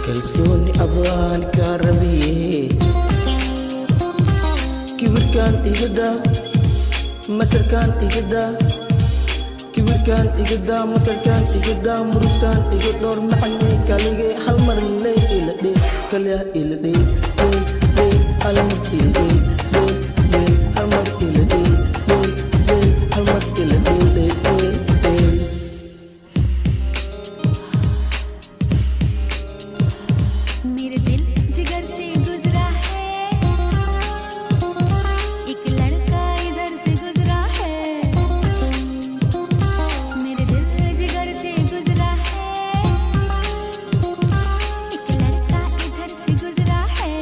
kalsooni adaan kaa rabiye kibirkaan igada masarkaan igada kibirkaan igada masarkaan igada murugtaan iga dhowr macane kalige hal mar ley ila dhee kalya ila dhee hal mar ila dhee hal mar ila dhee hal mar ila dhee मेरे दिल जिगर से गुजरा है एक लड़का इधर से गुजरा है मेरे दिल जिगर से गुजरा है एक लड़का इधर से गुजरा है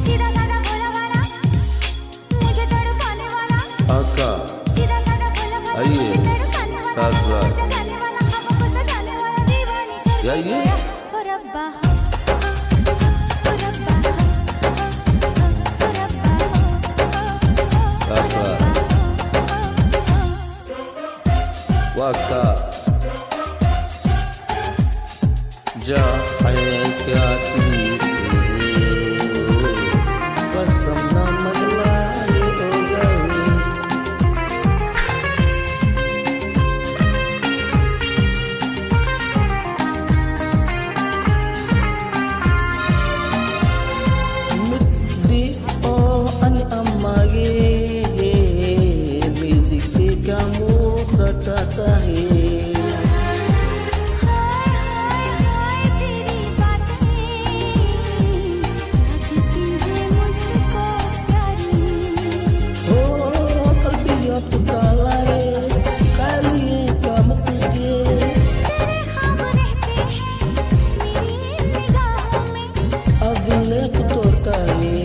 सीधा साधा भोला वाला मुझे तड़पाने वाला आका सीधा साधा भोला वाला आइए मुझे तड़पाने वाला सासवा जगाने वाला हमको सजाने वाला दीवानी कर आइए ओ रब्बा ओ रब्बा ओ रब्बा सासवा waka ja ayka sisi fasam na maglay ogawi middi o ani amage music te kamu kata hai हाय तेरी बातें लगती हैं मुझको प्यारी हो कल्बिया पुकाला है खाली kamu kusye तेरे ख्वाब रहते हैं मेरी निगाहों में अगले को तोड़ता है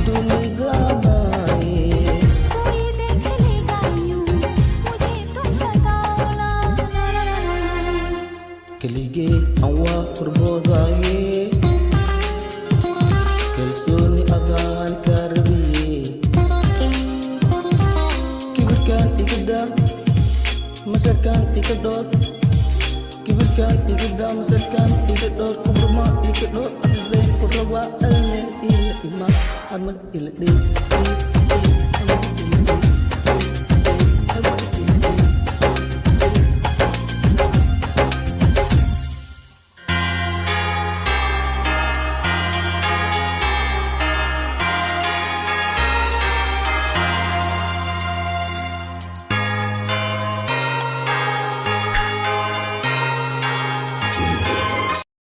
दुनिया नाए कोई देख लेगा यूं मुझे तुम सताओ ना kelige anwa kurbodaye kalsooni adaan kaa rabiye kibirkaan igada masarkaan iga dhowr kibirkaan igada masarkaan iga dhowr kubruma iga dhowr adleen ku rabaa alle ila ima amag ila dhee amag ila